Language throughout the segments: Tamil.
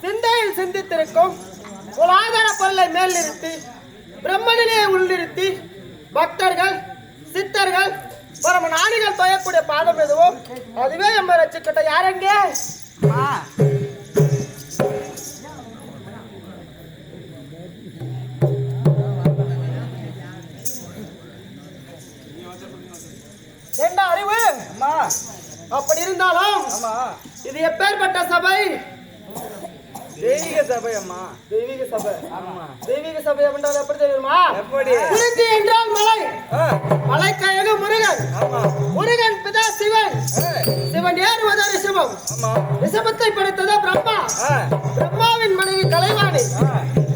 சிந்தையில் சிந்தித்திருக்கும் பொருளாதார பொருளை மேல் நிறுத்தி பிரம்மனிலே உள்நிறுத்தி பக்தர்கள் சித்தர்கள் பரம நாடிகள் தொயக்கூடிய பாதம் எதுவோ அதுவே எம்ம ரசிக்கட்ட யாரெங்க என்ன அறிவு அப்படி இருந்தாலும் இது எப்பேற்பட்ட சபை? தெய்வீக சபை அம்மா. தெய்வீக சபை. ஆமா. தெய்வீக சபை அப்படின்றது எப்படி தெரியுமா? எப்படி? குறிஞ்சி என்றால் மலை. மலைக்காயக முருகன். ஆமா. முருகன் பிதா சிவன். சிவன் ஏறுவது ரிஷபம். ஆமா. ரிஷபத்தை படைத்தது பிரம்மா. பிரம்மாவின் மனைவி கலைவாணி.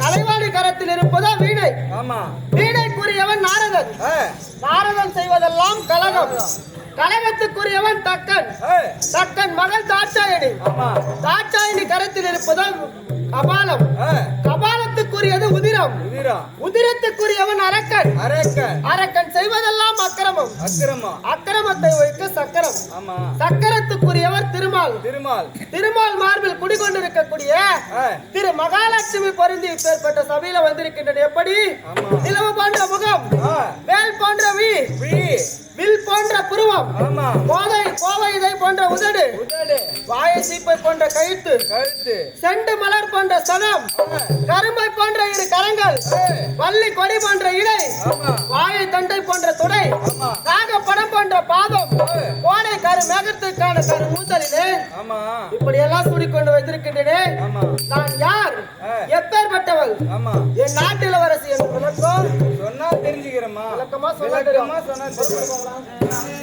கலைவாணி கரத்தில் இருப்பதா வீணை. ஆமா. வீணைக்குரியவன் நாரதன். நாரதன் செய்வதெல்லாம் கலகம். கலகத்துக்குரியவன் தக்கன். தக்கன் மகள் தாட்சாயணி. தாட்சாயணி கரத்தில் இருப்பதால் கபாலம். கபாலத்துக்குரியது உதிரம். உதிரத்துக்குரியவன் அரக்கன். அரக்கன் செய்வதெல்லாம் அக்கிரமம். அக்கிரமத்தை வைக்க சக்கரம். சக்கரத்துக்குரியவர் திருமால். திருமால் மார்பில் குடிகொண்டிருக்கக்கூடிய திரு மகாலட்சுமி பொருந்தி இப்பேற்பட்ட சபையில வந்திருக்கின்றன. எப்படி? நிலவு போன்ற முகம், வேல் போன்ற வில் போன்ற புருவம், கோவை இதை போன்ற உதடு, வாயை சீப்பை போன்ற கழுத்து, செண்டு மலர் போன்ற சனம், கரும்பை போன்ற இரு கரங்கள், வள்ளி கொடி போன்ற இடை, வாயை தண்டை போன்ற துடை, நாக படம் போன்ற பாதம், கோடை கரு மேகத்துக்கான கரு மூத்தலிலே இப்படி எல்லாம் சூடிக்கொண்டு வந்திருக்கின்றேன். நான் யார்? எப்பேற்பட்டவள்? என் நாட்டு இளவரசி என்று விளக்கம் சொன்னா தெரிஞ்சுக்கிறேம்மா. விளக்கமா சொன்னா தெரியும். நான்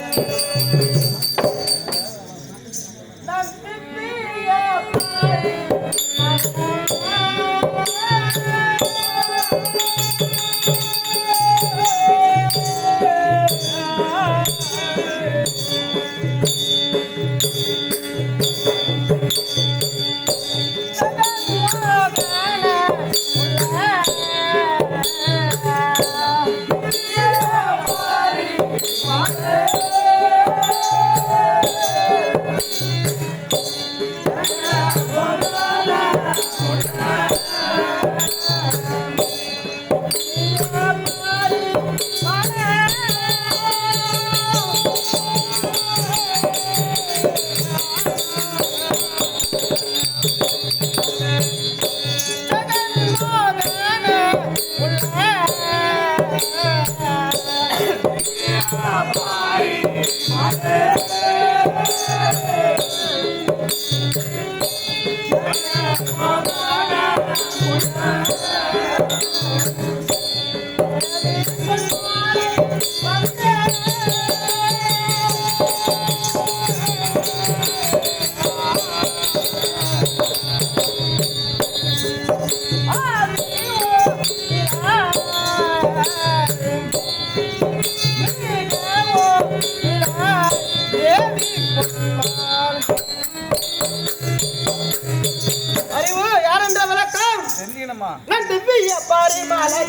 அறிவு யாரென்ற விளக்கம் தெரிஞ்சுக்கணுமா? நான் திவ்ய பாரிமாலை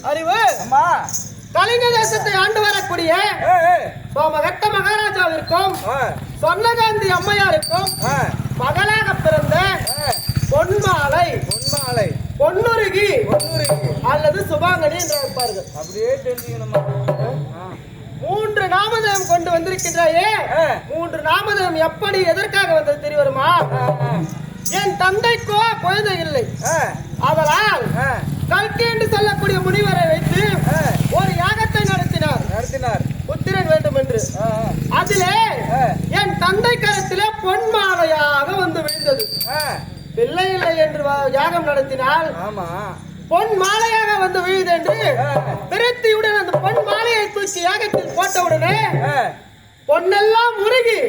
அறிவு அம்மா கலிங்க தேசத்தை ஆண்டு வரக்கூடிய சோமகட்ட மகாராஜாவிற்கும் சொர்ணகாந்தி அம்மையாருக்கும் மகளாக பிறந்த பொன்மாலை பொன்மாலை பொன்னுருகி பொன்னுருகி அல்லது சுபாங்கனி என்று அழைப்பார்கள். அப்படியே தெரிஞ்சுக்கணுமா? 3 நாமதேயம் கொண்டு வந்திருக்கின்றாயே, 3 நாமதேயம் எப்படி எதற்காக வந்தது தெரியுமா? என் தந்தைக்கோ குழந்தை இல்லை, அதனால் கல்கி என்று சொல்லக்கூடிய முனிவரை வைத்து ஒரு யாகத்தை நடத்தினார் புத்திரன் வேண்டும் என்று. அதிலே என் தந்தை கரத்திலே பொன்மாலையாக வந்து விழுந்தது. பிள்ளை இல்லை என்று யாகம் நடத்தினால் பொன் மாலையாக வந்து விழுது என்று திருப்தியுடன் அந்த பொன் மாலையை தூக்கி யாகத்தில் போட்டவுடனே பொன்னெல்லாம் உருகி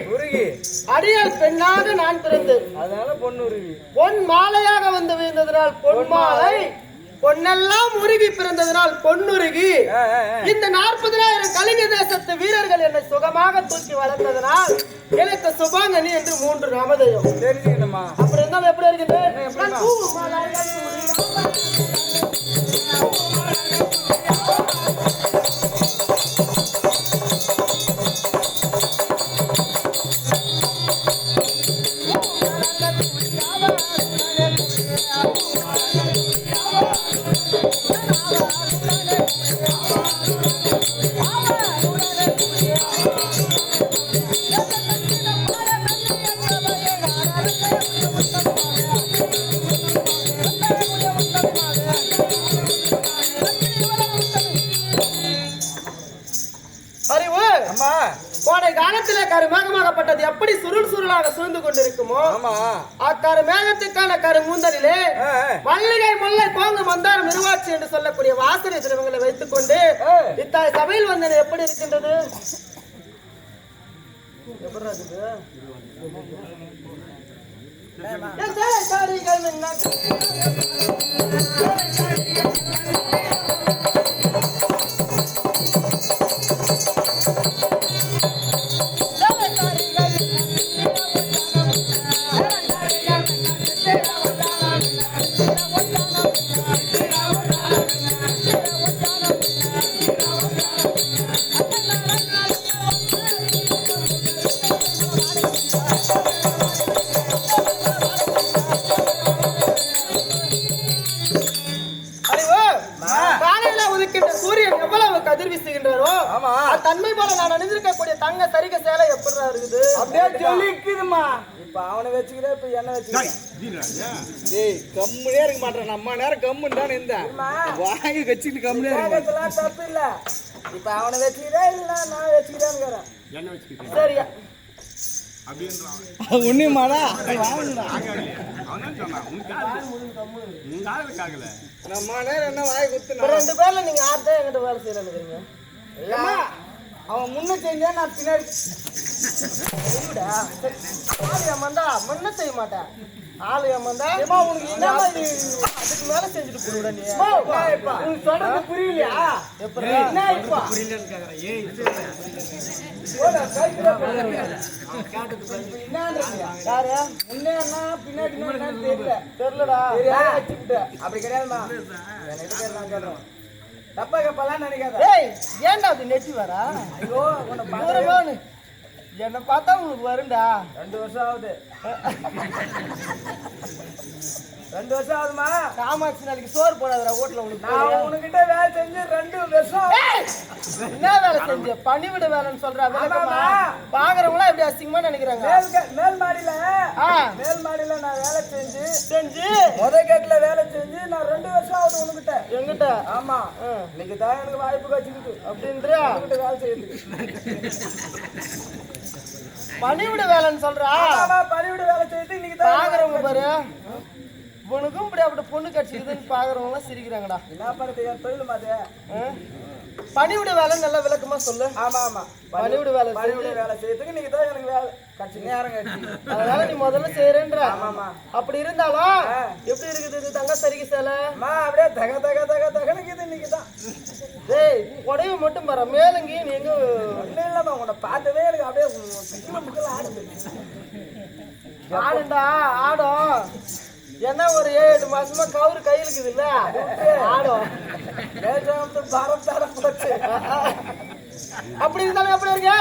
அடியால் பெண்ணாக நான் பிறந்தேன். அதனால பொன்னுருகி பொன் மாலையாக வந்து விழுந்ததனால் பொன் மாலை, பொன்னெல்லாம் உருகி பிறந்ததனால் பொன்னுருகி. இந்த 40,000 கலிங்க தேசத்து வீரர்கள் என்னை சுகமாக தூக்கி வளர்த்ததனால் எனக்கு சுபாங்கனி என்று 3 நாமதேயம். தெரிஞ்சுக்கணுமா? அப்படி இருந்தாலும் எப்படி இருக்குது? கோடை காலத்திலே கருமேகமாகப்பட்டது எப்படி சுருள் சுருளாக சூழ்ந்து கொண்டிருக்குமோ, அக்கரு மேகத்துக்கான கரு மூந்தலிலே மல்லிகை முல்லை கோங்கு மந்தாரம் இருவாட்சி என்று சொல்லக்கூடிய வாசனை திரவங்களை வைத்துக் கொண்டு இத்தாய் சபையில் வந்தன எப்படி இருக்கின்றது? கதிர் வீசுகின்றாரோ தன்மை போல நான் அணிந்திருக்கக்கூடிய தங்க சரிக சேலை எப்படி இருக்குது? அப்படியே சொல்லிக்குதுமா. இப்ப அவனை வச்சுக்கிற, இப்ப என்ன வச்சுக்கிறேன்? டேய் கம்முனே இருக்க மாட்டேன். நம்ம நேரம் கம்முன்னு தானே இருந்தேன். வாங்கி வச்சுக்கிட்டு கம்முனே இருக்க தப்பு இல்ல. இப்ப அவனை வச்சுக்கிறேன் இல்ல நான் வச்சுக்கிறேன்னு சரியா? உன்னியமாடா நம்ம நேரம் என்ன வாய் குத்து 2 பேர்ல நீங்க யார்தான் என்கிட்ட வேலை செய்யறாங்க? அவன் முன்ன செஞ்சா நான் பின்னாடி ஏமாந்தா முன்ன செய்ய மாட்டேன். ஆளு ஏமாந்தா உனக்கு அதுக்கு மேல செஞ்சுட்டு போடுவ நீ. உனக்கு சொல்றது புரியலையா? என்ன இப்ப புரியலன்னு அப்படி கிடையாதுமா. தப்பா கப்பெல்லாம் நினைக்காத. ஏன்டா அது நெட்டி வரா? ஐயோ என்ன பார்த்தா உங்களுக்கு வரும்டா. 2 வருஷம் ஆகுது. 2 வருஷம் ஆகுதுமா. காமாட்சி நாளைக்கு சோறு போடாதடா ஓட்டுல உனக்கு. நான் உனக்கிட்ட வேலை செஞ்சு 2 வருஷம். என்ன வேலை செஞ்ச? பணிவிட வேலைன்னு சொல்றா. பாக்குறவங்களா எப்படி அசிங்கமா நினைக்கிறாங்க. மேல் மாடியில நான் வேலை செஞ்சு முத கேட்ல வேலை செஞ்சு நான் 2 வருஷம் ஆகுது உனக்கிட்ட. எங்கிட்ட? ஆமா. இன்னைக்கு தான் எனக்கு வாய்ப்பு கிடைச்சிருக்கு அப்படின்ற வேலை செய்யறதுக்கு. பணிவிட வேலைன்னு சொல்றா. பணிவிட வேலை செய்யறது இன்னைக்கு தான் பாக்குறவங்க பாரு. உனக்கும் இப்படி அப்படி பொண்ணு கட்சிக்குதுன்னு பாக்குறவங்க எல்லாம் சிரிக்கிறாங்கடா. என்ன பண்ணுறது? என் தொழில் மாதிரி. பணிவிட வேலை நல்லா விளக்கமா சொல்லு. ஆமா பணிவிட வேலை செய்யறதுக்கு நீங்க தான் எனக்கு வேலை கட்சி நேரம் கட்சி. அதனால நீ முதல்ல செய்யறேன்ற. ஆமா. அப்படி இருந்தாலும் எப்படி இருக்குது இது தங்க சரிக்கு சேலை? அப்படியே தகனுக்குது இன்னைக்கு தான். டேய் உடையவு மட்டும் பாரு. மேலங்கி நீ எங்க ஒன்றும் இல்லம்மா. உன்னை பார்த்ததே எனக்கு அப்படியே முக்கில் ஆடுது. ஆடுண்டா ஆடும். ஏன்னா ஒரு 7 மாசமா கவுரு கையில் இருக்குது இல்ல ஆடும். பாரம் தர போச்சு. அப்படி இருந்தாலும் எப்படி இருக்கு?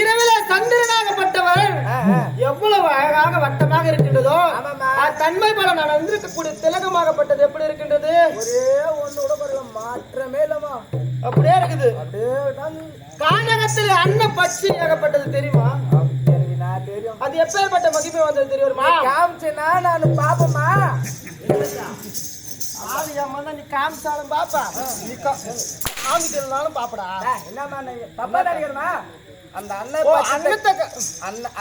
இரவில சந்திரனாகப்பட்டவன் எவ்வளவு அழகாக வட்டமாக இருக்கின்றதோ தன்மை பல நடந்திருக்கக்கூடிய திலகமாகப்பட்டது எப்படி இருக்கின்றது? ஒரே ஒண்ணு கூட மாற்றமே இல்லமா. அப்படியே இருக்குது. அப்படியே கானகத்தில் அன்ன பட்சி ஆகப்பட்டது தெரியுமா? நான் தெரியும். அது எப்பேற்பட்ட மகிமை வந்தது தெரியுமா? காமிச்சேன்னா நான் பாப்பமா. நீ காமிச்சாலும் பாப்பா, நீ காமிக்கலனாலும் பாப்படா. என்னமா தப்பா நினைக்கிறமா? அந்த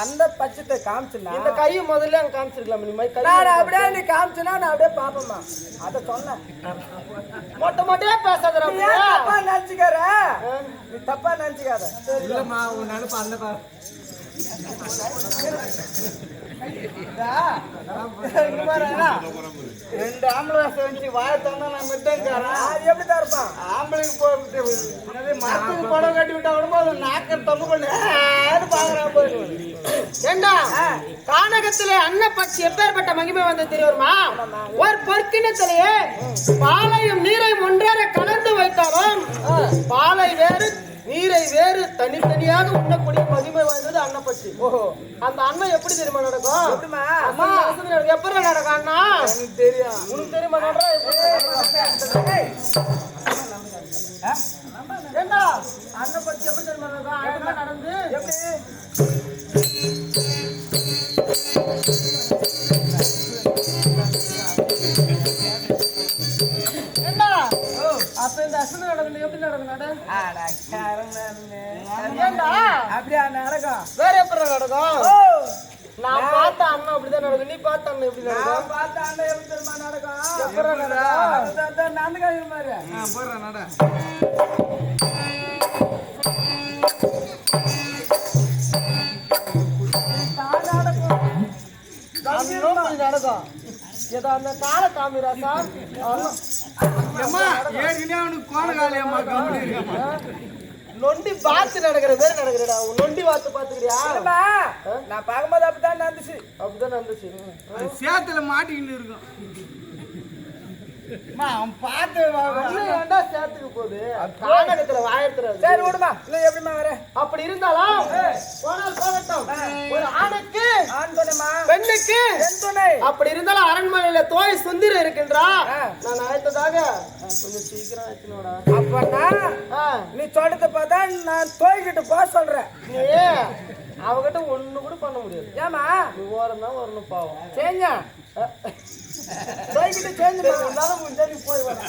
அந்த பட்சத்தை காமிச்சுனா இந்த கையை முதல்ல அங்க காமிச்சிருக்கலாம். அப்படியே நீ காமிச்சுனா நான் அப்படியே பாப்பமா. அத சொன்னேன். மொட்டையா பேசாதடா. தப்பா நினைச்சுக்கார. நீ தப்பா நினைச்சுக்காத. இல்லம்மா உன் நினைப்ப அந்த பா. ரெண்டு ஆம்பளை வச்சு வாயத்தான நான் மெத்தேங்காரன். அது எப்படி தான் இருப்பான்? ஆம்பளைக்கு போட்டு மரத்துக்கு படம் கட்டி விட்டா விடும்போது நாக்க தொங்க பண்ணு பாக்குறான். ஏண்டா கானகத்திலே அன்னப்பட்சி எப்பேற்பட்ட மகிமை வந்து தெரியுமா? ஒரு பொற்கிணத்திலேயே பாலையும் நீரையும் ஒன்றாக கலந்து வைத்தாலும் பாலை வேறு நீரை வேறு தனித்தனியாக உண்ணக்கூடிய மகிமை வாய்ந்தது அன்னப்பட்சி. அந்த அன்னம் எப்படி தெரியுமா நடக்கும்? எப்படி நடக்கும் அண்ணா? தெரியும். உனக்கு தெரியுமா? ஏண்டா அன்னப்பட்சி எப்படி தெரியுமா நடக்கும்? நடந்து எப்படி அப்ப இந்த அசனம் நடக்கணும் எப்படி நடக்கும்? அப்படியா நடக்கும்? வேற எப்படி நடக்கும்? நான் பார்த்த அண்ணன் அப்படிதான் நடக்கும். நீ பார்த்த அண்ணன் எப்படி நடக்கும்? பார்த்த அண்ணன் எப்படி தெரியுமா நடக்கும்? எப்படி நடக்கும்? நந்துக்காய் மாதிரி போடுறேன் நட. நடக்கும். ஏதோ அந்த கால காமிராசா நொண்டி பார்த்து நடக்கிற பேர் நடக்கிறடா. நொண்டி பார்த்து பாத்துக்கிறியா? நான் பார்க்கும்போது அப்படிதான் நடந்துச்சு. அப்படிதான் நடந்துச்சு. சேத்துல மாட்டிக்கிட்டு இருக்கும். பார்த்து ஏன்டா சேத்துக்கு போகுது? கானகத்துல வாயத்துறது. சரி விடுமா. இல்லை எப்படிமா வர? அப்படி இருந்தாலும் போனால் போகட்டும். ஒரு ஆணுக்கு ஆண் துணைமா, பெண்ணுக்கு பெண் துணை. அப்படி இருந்தாலும் அரண்மனையில தோய் சுந்தரி இருக்கின்றா. நான் அழைத்ததாக கொஞ்சம் சீக்கிரம் ஆயிடுச்சுனோடா. அப்பனா நீ சொல்றத பார்த்தா நான் தோய்கிட்டு போக சொல்றேன். நீ அவகிட்ட ஒண்ணு கூட பண்ண முடியாது. ஏமா நீ ஓரம் தான் வரணும் பாவம். சேஞ்சா தோய்கிட்டு சேஞ்சு இருந்தாலும் முடிஞ்சா நீ போய் வர.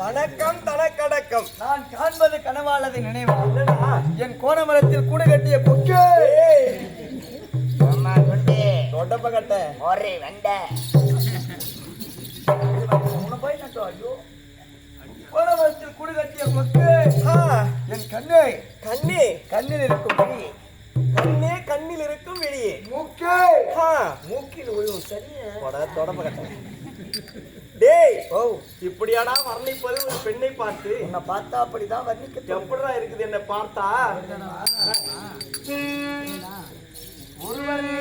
அடக்கம் தனக்கடக்கம். நான் காண்பது கனவாளது நினைவா? என் கோணமரத்தில் கூட கட்டிய கொக்கே தொட்டப்ப கட்ட ஒரே வெண்ட உன்னை போய் நட்டோ. ஐயோ, கோணமரத்தில் கூட கட்டிய கொக்கே என் கண்ணே கண்ணே கண்ணில் இருக்கும் வெளியே கண்ணே கண்ணில் இருக்கும் வெளியே மூக்கே மூக்கில் ஒழுகும் சரியா தொடப்ப கட்ட. டேய் ஓ இப்படியாடா வர்ணிப்பது ஒரு பெண்ணை பார்த்து? உன்னை பார்த்தா அப்படிதான் வர்ணிக்க. எப்படா இருக்குது என்ன பார்த்தா? ஒருவரே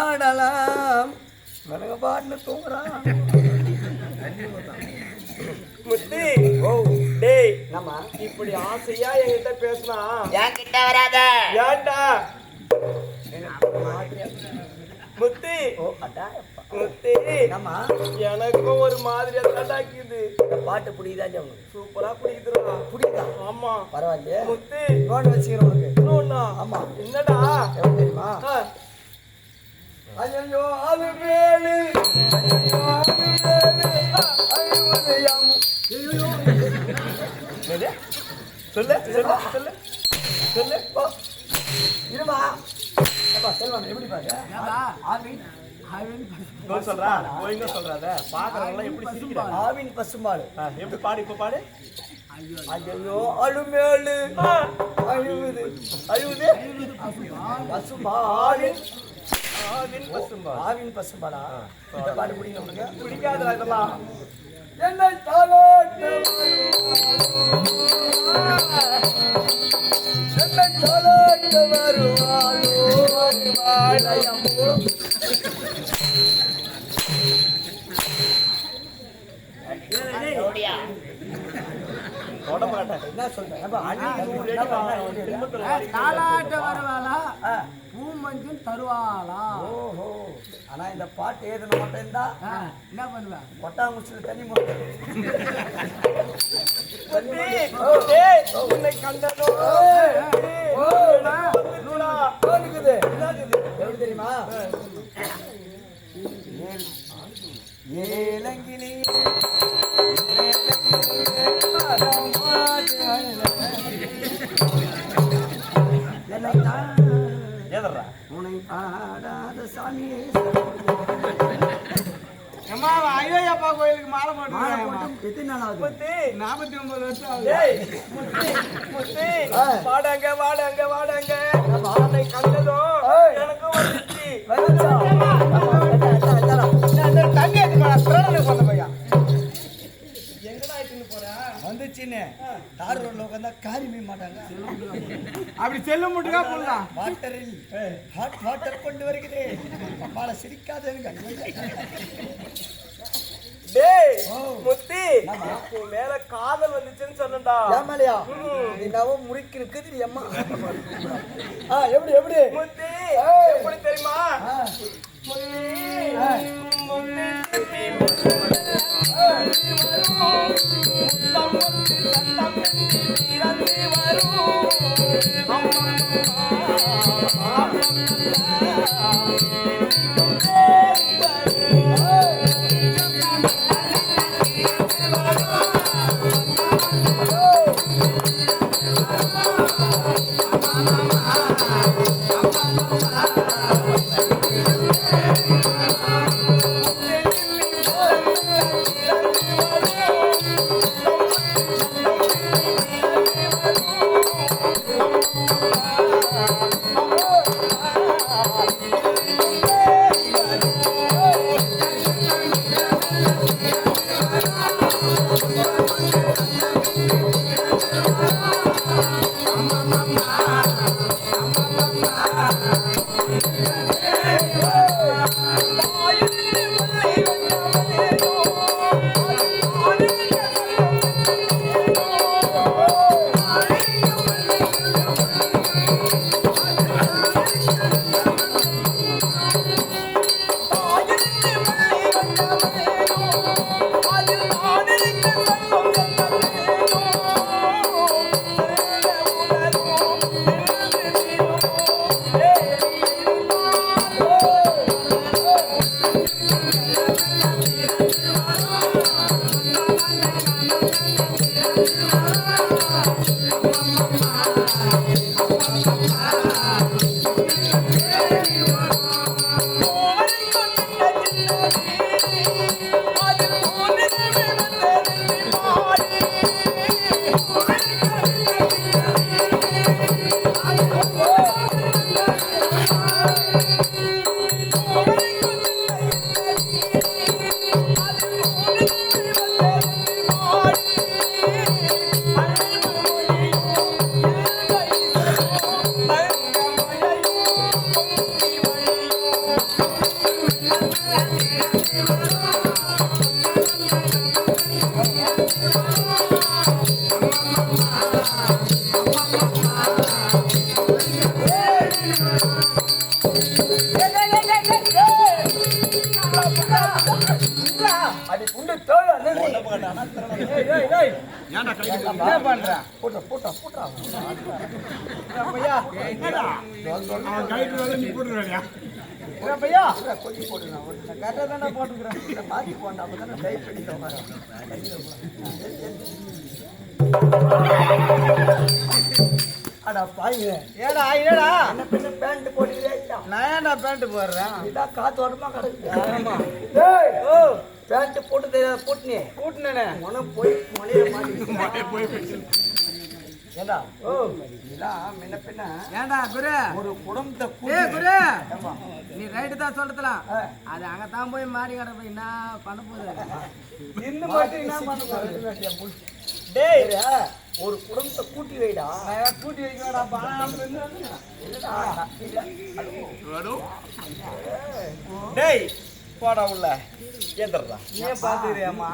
ஆடலாம் பாட்டுல தூங்குறான். முத்தி ஓ டேய் நம்ம இப்படி ஆசையா என்கிட்ட பேசினா என்கிட்ட வராத. ஏன்டா முத்தி ஓ அடா முத்தி நம்ம எனக்கும் ஒரு மாதிரியா தடாக்குது. இந்த பாட்டு புடிக்குதா? சூப்பரா புடிக்குதுடா. புடிக்குதா? ஆமா பரவாயில்லையே. முத்தி நோட் வச்சுக்கிறேன் உனக்கு. இன்னொன்னா ஆமா என்னடா எப்படி தெரியுமா? ஐயோ அது மேலே ஐயோ அது மேலே ஐயோயாமு ஐயோ சொல்லு சொல்லு சொல்லு சொல்லு போ இருமா அப்பா செல்வம் எப்படி பாரு ஆவின் ஆவின் போய் சொல்றா போய்ங்க சொல்றாத பாக்குறவங்க எப்படி சிரிக்கிறாங்க. ஆவின் பசும்பால் எப்படி பாடு இப்ப பாடு. ஐயோ அழுமேலு அழுவுது அழுவுது பசும்பால் ஆவின் பசும்பாலா? இந்த பாட்டு பிடிக்கும் உங்களுக்கு? பிடிக்காதுடா இதெல்லாம். என்னை தாலாட்ட என்னை தாலாட்ட வருவாளோ வருவாளையம்மோ. என்ன சொல்றேன்? தாலாட்ட வருவாளா பூ மஞ்சள் தருவாளா? ஆனா இந்த பாட்டு ஏதுன மட்டும் இருந்தா என்ன பண்ணுவேன்? கொட்டாங்குச்சியில் தண்ணி மட்டும் உன்னை கண்டதோ எப்படி தெரியுமா? ஏலங்கிளி உனை பாடாத சாமியே ஐயப்பா கோயிலுக்கு மாலை போட்டு எத்தனை நாள் ஆகுது? 49 வருஷம் ஆகுது. வாடங்க வாடங்க வாடங்க வாடை கண்டதோ எனக்கும் வந்துச்சு. தண்ணி எடுத்து பையா எங்கடா ஆயிட்டுன்னு போறா வந்துச்சுன்னு தார் ரோட்ல உட்காந்தா காரி மீன் மாட்டாங்க. அப்படி செல்ல முட்டுக்கா போடலாம். வாட்டரில் ஹாட் வாட்டர் கொண்டு வருகிறேன். அம்மால சிரிக்காதேங்க. டேய் முத்தி உன் மேல காதல் வந்துச்சுன்னு சொன்னடா. ஏமாலியா நீ நவ முறிக்கு இருக்குது அம்மா. எப்படி எப்படி முத்தி எப்படி தெரியுமா? பேண்ட் போடுறேன் காத்தோட்டமா கிடக்கு. பேண்ட் போட்டு போட்டுனே கூட்டினே மனம் போய் மொழிய மாட்டி ஏண்டா ஓ இதெல்லாம் முன்ன பின்ன ஏண்டா குரு ஒரு குடும்பத்தை குரு நீ ரைட்டு தான் சொல்றதுலாம் அது அங்கதான் போய் மாறி கடை போய் என்ன பண்ண போகுது இன்னும் மட்டும் என்ன பண்ண போகுது? டேய் ஒரு குடும்பத்தை கூட்டி வைடா. கூட்டி வைக்கடா டேய் போடா உள்ள ஏந்தறடா. நீயே பாத்துறியாமா?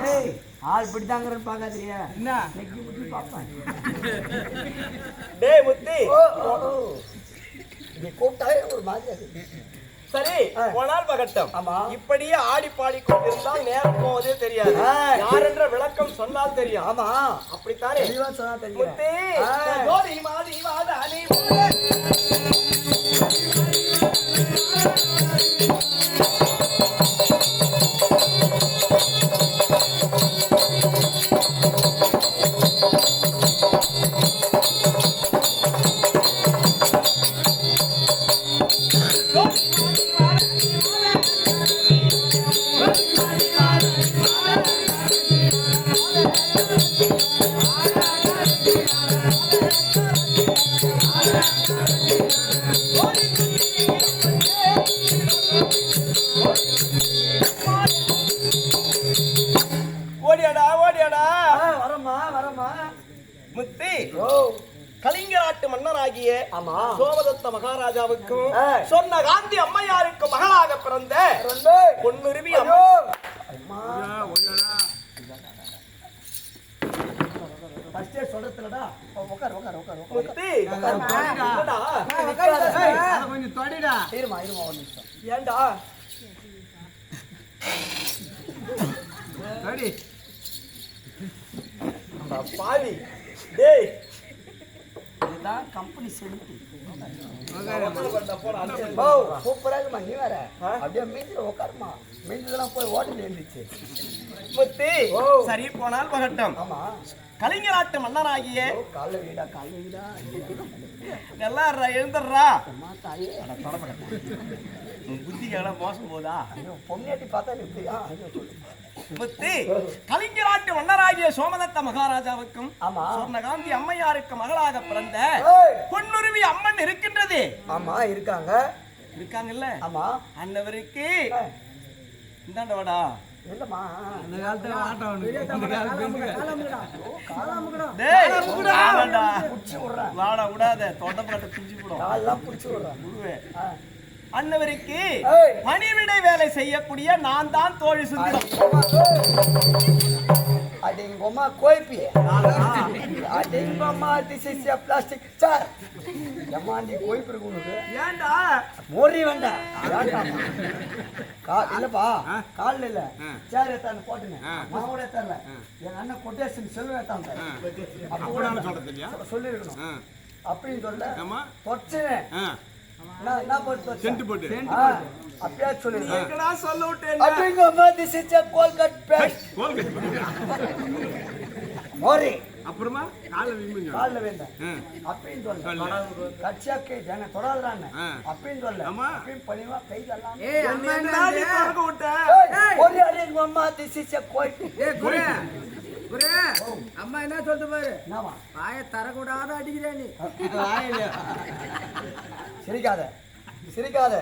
ஆள் இப்படிதாங்கறன்னு பாக்காதீங்க. என்ன நெக்கி முட்டி பாப்பேன். டேய் முத்தி நீ கூப்பிட்டாலே ஒரு மாதிரி இருக்கு. சரி போனால் பகட்டம். ஆமா. இப்படியே ஆடி பாடி கொண்டிருந்தால் நேரம் போவதே தெரியாது. யார் என்ற விளக்கம் சொன்னால் தெரியும். ஆமா அப்படித்தானே தெளிவா சொன்னா தெரியும். முத்தே ஜோதி மாதி வாதானி ஓடியாடா ஓடியாடா. வரமா வரமா முத்தி ஓ கலிங்கராட்டு மன்னராகிய ஆமா சோமதத்த மகாராஜாவுக்கும் ஏய். சொன்ன காந்தி அம்மையாருக்கும் மகளாக பிறந்த ரெண்டு பொன்னுருவி ஐயோ அம்மா. அம்மா ஃபர்ஸ்டே சொல்றதுலடா உட்கார் உட்கார் உட்கார் உட்கார் முத்தி என்னடா என்னடா? கொஞ்சம் தொடிடா இருமா இருமா ஒரு நிமிஷம் ஏன்டா தொடி பாவி டேய் இதுதான் கம்பெனி செலுத்தி போடா ஓ சூப்பரா இருக்குமா நீ வேற அப்படியே மீஞ்சில உட்காருமா மீஞ்சிலாம் போய் ஓட்டல் எழுந்துச்சு முத்தி ஓ. சரி போனால் பகட்டம். ஆமா கலிங்கராட்டு மன்னராகிய ஓ காலைல வீடா எல்லாம் எழுந்துடுறா. அம்மா தாயே உன் புத்திக்கு எல்லாம் மோசம் போதா? ஐயோ பொண்ணாட்டி பார்த்தா எப்படியா ஐயோ சொல்லு முத்தி கலிங்கராட்டு மன்னராகிய சோமதத்த மகாராஜாவுக்கும் ஆமா சொர்ணகாந்தி அம்மையாருக்கு மகளாக பிறந்த ஏய். பொன்னுருவி அம்மன் இருக்கின்றது. ஆமா இருக்காங்க இருக்காங்கல்ல ஆமா அன்னவருக்கு ஏய். இந்தாண்டவாடா. இல்லம்மா அந்த காலத்துல ஆட்டம் இந்த காலத்துல டேய் வாடா. புடிச்சு விடுறேன் வாடா விடாத தொண்டப்பாட்ட பிஞ்சு போடும். காலெல்லாம் புடிச்சு விடுறேன் குருவே அன்னவருக்கு ஏய். பணிவிடை வேலை செய்யக்கூடிய நான் தான் தோழி சுந்தரம். அடிங்கம்மா கோய்ப்பி அடிங்கம்மா this is a plastic sir எம்மாண்டி கோய்ப்பு இருக்கு உனக்கு ஏன்டா மோரி வேண்டாம் இல்லப்பா காலில் இல்ல சேர் ஏத்தாந்து போட்டுங்க நான் கூட ஏத்தரல என் அண்ணன் கொட்டேஷன் செல்வம் ஏத்தாங்க அப்ப கூட சொல்லிருக்கணும் அப்படின்னு சொல்ல தொச்சேன் நான் என்ன போட்டு அப்படியே சொல்லிருக்கேன் எங்கடா சொல்ல விட்டேன். அடிங்கம்மா this is a Colgate paste மோரி அப்புறமா கால வீங்க காலில் வேண்டாம் அப்படின்னு சொல்ல கட்சியாக்கே ஜன தொடாதுறான்னு அப்படின்னு சொல்ல அப்படின்னு பணிவா கை தரலாம் என்னடா நீ திறக்க விட்ட? ஒரு அடிங்க அம்மா திஸ் இஸ் எ கோல்ட் அம்மா என்ன சொல்லிட்டு பாரு என்னவா வாயை தரக்கூடாத அடிக்கிறே நீ சிரிக்காத சிரிக்காத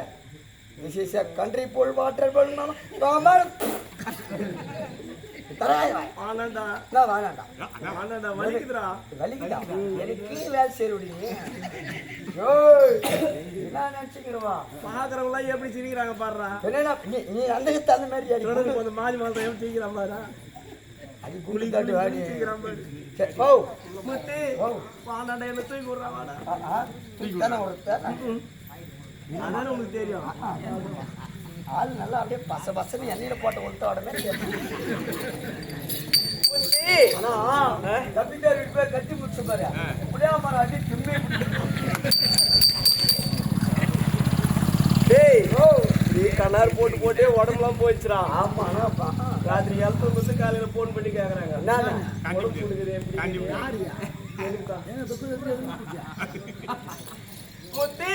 திஸ் இஸ் எ கண்ட்ரி போல் வாட்டர் போல் ராமர் தராய் ஆனண்டா நான் வேணாண்டா ஆனண்டா வலிக்குதுடா. வலிக்குதா எனக்கு வேலை செய்ய விடுங்க ஓய் என்ன நினைச்சுக்கிறவா பாக்குறவங்க எல்லாம் எப்படி சிரிக்கிறாங்க பாடுறா. என்னடா நீ அந்த தகுந்த மாதிரி அடி கொஞ்சம் மாறி மாதம் எப்படி சிரிக்கிறான் பாரு. அடி குளி தட்டு வாடி சிரிக்கிறான் பாரு. சரி போ முத்தி போ வாடாடா என்ன தூக்கி விடுறா வாடா. தானே ஒருத்தர் அதானே உனக்கு தெரியும். ஆள் நல்லா அப்படியே பச பசன்னு எண்ணெயில போட்ட ஒருத்த உடனே முத்தி ஆனா தப்பிக்கார் வீட்டு பேர் கட்டி முடிச்சு பாரு இப்படியே மாதிரி அடி தும்பி டேய் நீ கண்ணார் போட்டு போட்டே உடம்புலாம் போயிடுச்சுடா. ஆமா ஆனாப்பா ராத்திரி எழுத்து வந்து காலையில போன் பண்ணி கேக்குறாங்க. என்ன உடம்பு கொடுக்குது எப்படி? முத்தி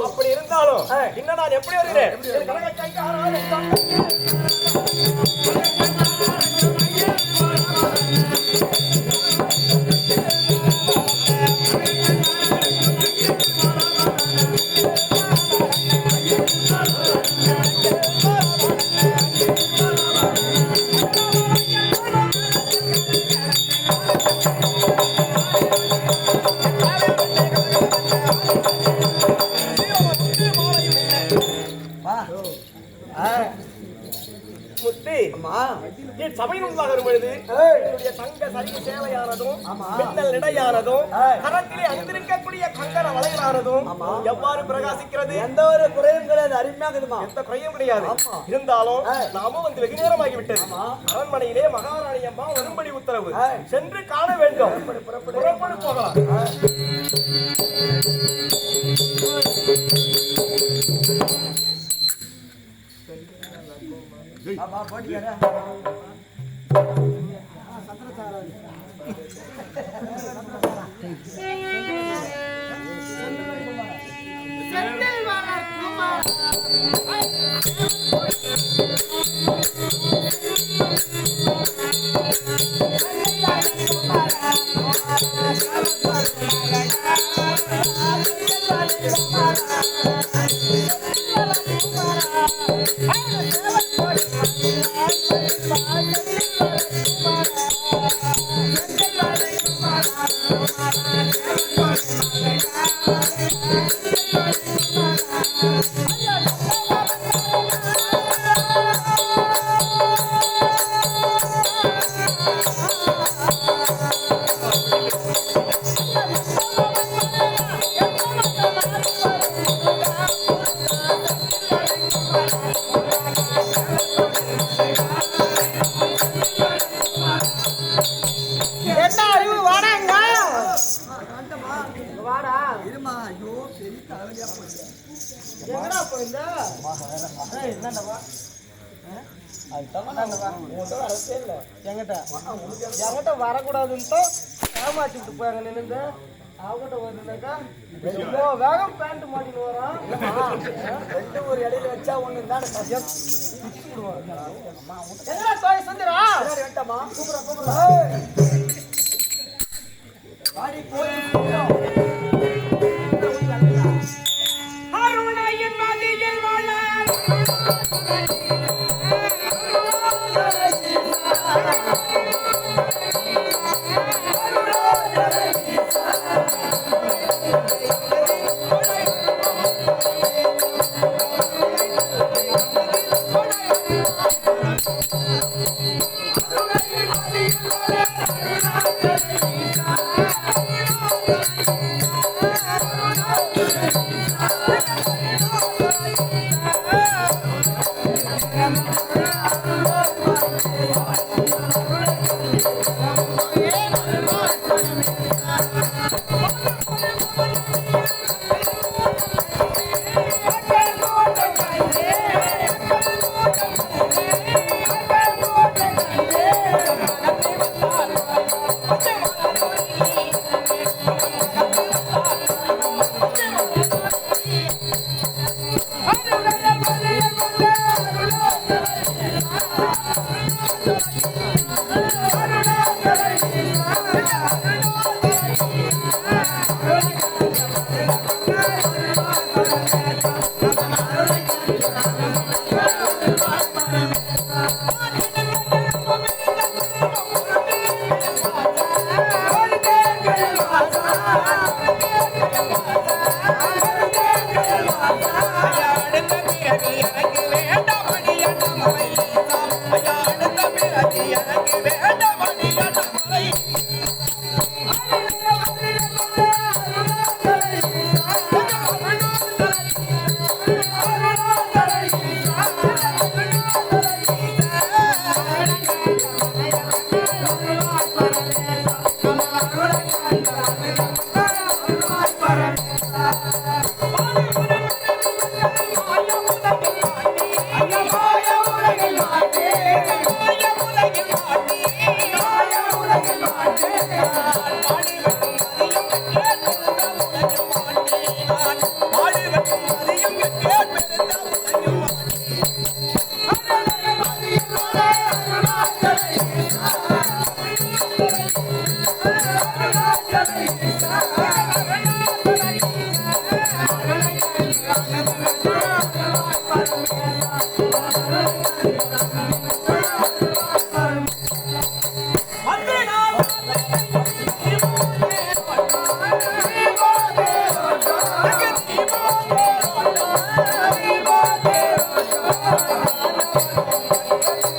அப்படி இருந்தாலும் இன்னும் நான் எப்படி வருகிறேன்? முத்தி என்று அம்மா என் சபையின் முன்பாக வரும் பொழுது என்னுடைய தங்க சரிவு சேவையானதும் மின்னல் நடையானதும் கரத்திலே அணிந்திருக்கக்கூடிய கங்கண வளையலானதும் எவ்வாறு பிரகாசிக்கிறது? எந்த ஒரு குறையும் கிடையாது, அருமையாகுதுமா. எந்த குறையும் கிடையாது. இருந்தாலும் நாமும் வந்து வெகு நேரமாகிவிட்டது. அரண்மனையிலே மகாராணி அம்மா வரும்படி உத்தரவு. சென்று காண வேண்டும். புறப்படு போகலாம். இருமா, ஐயோ சரி தலைவலியா போச்சு. எங்கடா போயிருந்த? என்னண்டவா? என்கிட்ட வரக்கூடாதுன்னு ஏமாத்திட்டு போயாங்க நின்று அவங்கிட்ட வருதுனாக்கா வேகம் பேண்ட் மாட்டின்னு வரான். ரெண்டு ஒரு இடையில வச்சா ஒண்ணு தான் எங்கடா போய் சுந்தரா வேண்டாமா? வாடி போய் அருணையின் மதியில் வளர்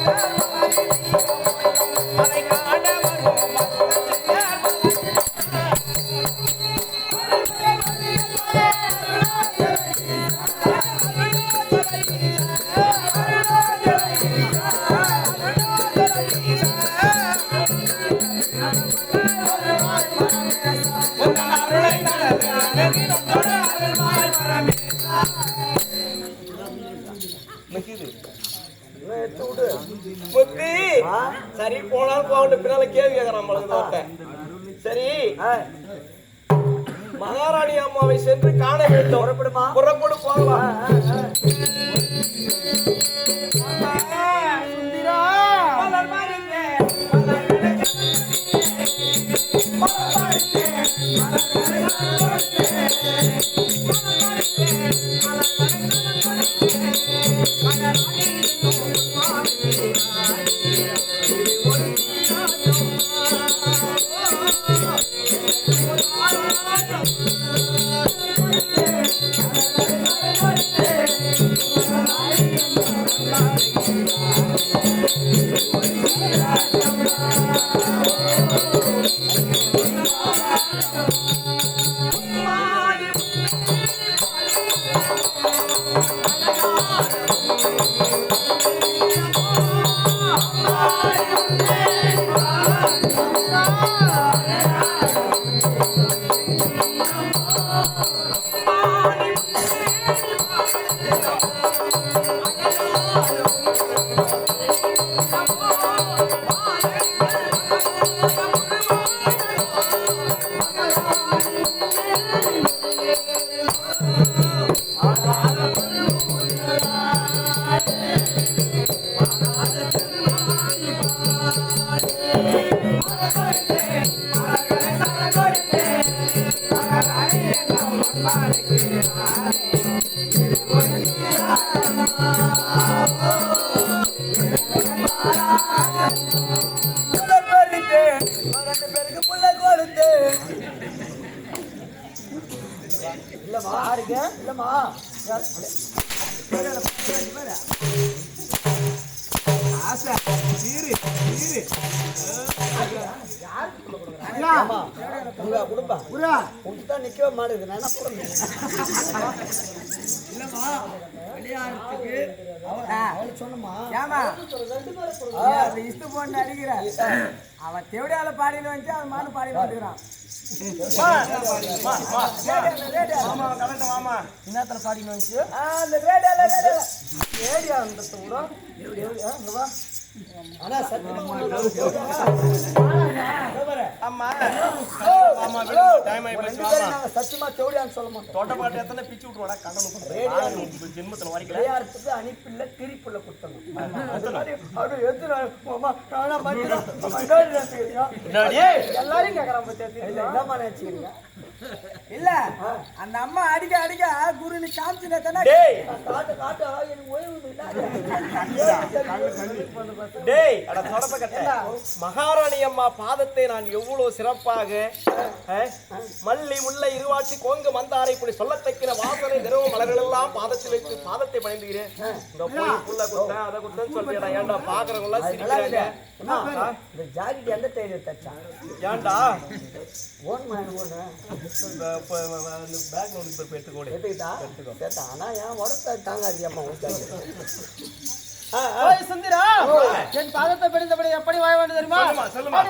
Yeah. நிக்குது. இன்னும் எடுத்து விடு. முத்தி சரி போனாலும் போகட்டும், பின்னால கேள்வி கேட்கறான் மலர்ந்து ஒருத்தன். சரி மகாராணி அம்மாவை சென்று காண வேண்டும். புறப்படுமா? புறப்படு போகலாம். சுந்தரா இல்லம்மா யாருக்கு இல்லம்மா நிக்கவே மாட்டேங்குது நான் இல்லம்மா விளையாடுறதுக்கு சொன்னமா இஷ்ட போட்டு அடிக்கிற அவன் தேவடியால பாடியில வந்து அவன் மானு பாடி வந்துக்கிறான் என்னத்துல பாடினு வந்துச்சு அந்த ரேடியோல ரேடியா அந்த கூட ஆனா சத்தியமா சத்தியமா தேவடியான்னு சொல்ல மாட்டோம். தோட்டப்பாட்டு எத்தனை பிச்சு விட்டுவாடா கண்ணனு ஜென்மத்துல வரைக்கல விளையாடுறதுக்கு அனுப்பில்ல திரிப்புள்ள குத்தணும். எல்லாரையும் கேக்குறான் என்னமா நினைச்சுக்கிறீங்க? இல்ல அந்த அம்மா அடிக்க அடிக்க குரு நீ காமிச்சுனா காட்டு காட்டு எனக்கு ஓய்வு டேய் அட தொடப்ப கட்ட மகாராணி அம்மா பாதத்தை நான் எவ்வளவு சிறப்பாக மல்லி முல்லை இருவாட்சி கோங்கு மந்தாரை இப்படி சொல்லத்தக்கிற வாசனை திரவ மலர்கள் எல்லாம் பாதத்தில் வைத்து பாதத்தை பணிந்துகிறேன். இந்த புள்ள குத்த அதை குத்தன்னு சொல்லிடா. ஏன்டா பாக்குறவங்க எல்லாம் சிரிக்கிறாங்க. இந்த ஜாக்கெட் எந்த டைலர் தச்சான்? ஏன்டா ஓன் மேன் ஓனு பேக் ஒன்று எடுத்துக்கோடு எடுத்துக்கிட்டா ஆனா என் உடம்பு தாங்காது அம்மா சுந்தரா என் பாதத்தை பிடித்தபடி எப்படி வாய வேண்டும் தெரியுமா? சொல்லுமா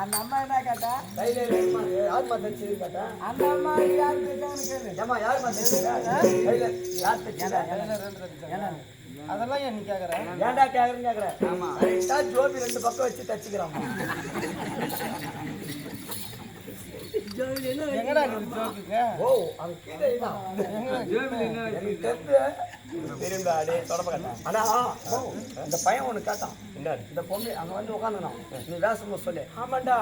அந்த அம்மா என்ன கேட்டா யாருமா தச்சு கேட்டா அந்த அம்மா யாரு கேட்டா ஏமா யாருமா தச்சு அதெல்லாம் ஏன் நீ கேக்குற? ஏன்டா கேக்குறேன்னு கேக்குறேன். ஜோபி 2 பக்கம் வச்சு தச்சுக்கிறான். எங்கடா நீ ஜோக்குங்க? ஓ அது கீழே தான் தெரியும்டா டே தொடப்ப கட்ட ஆனா இந்த பையன் ஒண்ணு கேட்டான். என்ன இந்த பொண்ணு அங்க வந்து உட்காந்துனான். நீ வேஷம் சொல்லு. ஆமாண்டா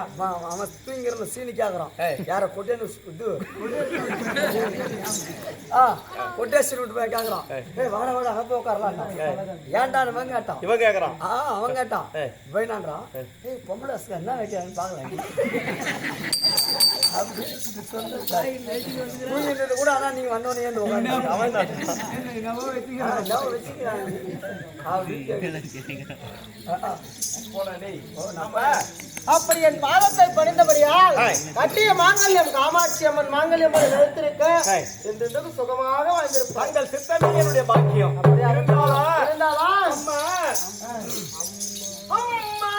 அவன் தூங்கிறத சீனி கேக்குறான். யார கொட்டேன்னு இது கொட்டேஷன் விட்டு போய் கேக்குறான். வாட வாட அங்க போய் உட்காரலாம். ஏன்டா அவன் கேட்டான். இவன் கேக்குறான். அவன் கேட்டான் போயினான்றான். பொம்பளை என்ன வைக்கிறான்னு பாக்கலாம். அப்படி தூங்கிட்டு கூட ஆனா நீங்க வந்தோடனே ஏந்து உட்கார்ந்து அவன் தான் என்னவோ வச்சுக்கிறான். வச்சுக்கிறாங்க போடா டேய் நம்ம அப்படி என் பாதத்தை பணிந்தபடியால் கட்டிய மாங்கல்யம் காமாட்சி அம்மன் மாங்கல்யம் நிறுத்திருக்க என்றென்றும் சுகமாக வாழ்ந்திருப்பாங்க. தங்கள் சித்தமே என்னுடைய பாக்கியம். இருந்தாலும் அம்மா அம்மா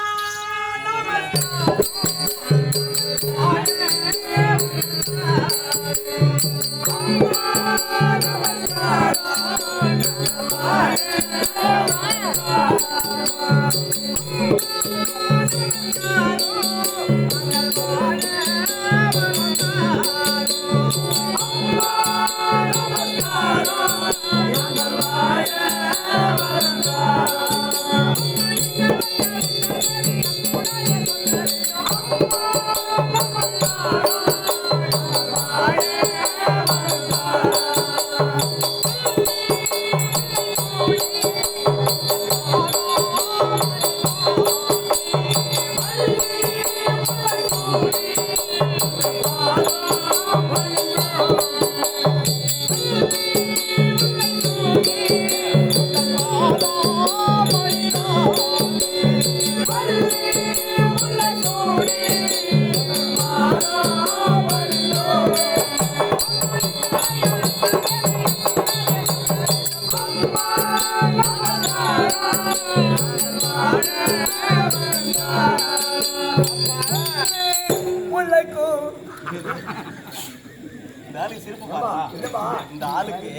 இந்த ஆளுக்கு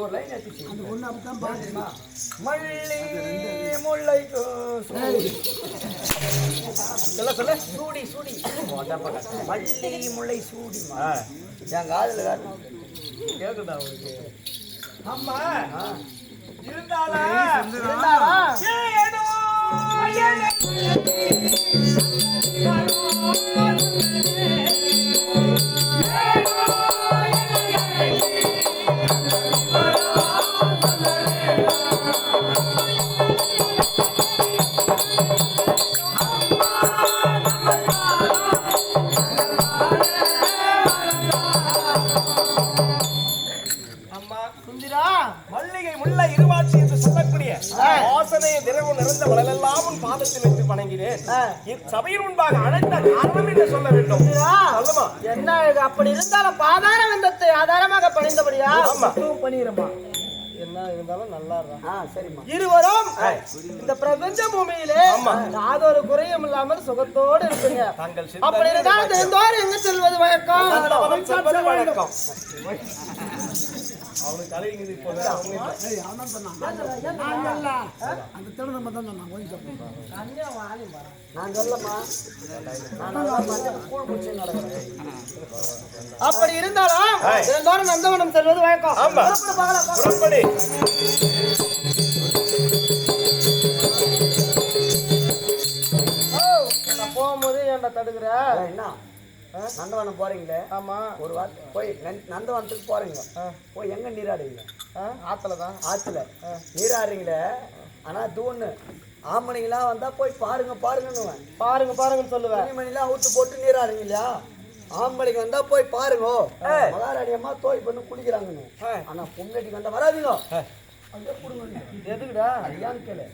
ஒரு லைன் ஏத்திச்சு அந்த ஒண்ணு அப்படித்தான் பாத்துமா. மல்லி முல்லைக்கு சொல்ல சொல்ல சூடி சூடி மல்லி முல்லை சூடிமா என் காதுல கேக்குதா உங்களுக்கு அம்மா இருந்தாளா மல்லிகை முல்லை இருவாட்சி என்று சொல்லக்கூடிய வாசனை திரவம் நிறைந்த வளரெல்லாம் உன் பாதத்தில் வைத்து வணங்கினேன். சபையின் முன்பாக அழைத்த காரணம் என்று சொல்ல வேண்டும். சொல்லுமா என்ன இது? அப்படி இருந்தாலும் பாதார விந்தத்தை ஆதாரமாக பணிந்தபடியா பண்ணிடுறமா என்ன இருந்தாலும் நல்லா இருக்கும். சரிம்மா இருவரும் இந்த பிரபஞ்ச பூமியிலே யாதொரு குறையும் இல்லாமல் சுகத்தோடு இருப்பீங்க. அப்படி இருந்தால் தினந்தோறும் எங்க செல்வது வழக்கம்? வழக்கம் அவனுக்கு தலைவிங்க இப்போ அந்த திறன் நம்ம தான் நான் கொஞ்சம் நான் சொல்லமா கூழ் குடிச்சு நடக்கிறேன். அப்படி இருந்தாலும் தினந்தோறும் நந்தவனம் செல்வது வழக்கம். புறப்படி போகும்போது ஏன்டா தடுக்கிற? என்ன நந்தவனம் போறீங்களே? ஆமா, ஒரு வார்த்தை போய் நந்தவனத்துக்கு போறீங்க, போய் எங்க நீராடுவீங்க? ஆத்துலதான். ஆத்துல நீராடுறீங்களே, ஆனா தூணு ஆம்பளைங்களா வந்தா போய் பாருங்க பாருங்கன்னு பாருங்க பாருங்கன்னு சொல்லுவேன். துணிமணிலாம் அவுத்து போட்டு நீராடுறீங்க இல்லையா? ஆம்பளைக்கு வந்தா போய் பாருங்க, மகாராணியம்மா தோய் பண்ணு குளிக்கிறாங்கன்னு. ஆனா பொண்ணடிக்கு வந்தா வராதுங்க. எதுக்குடா? ஐயான்னு கேளு.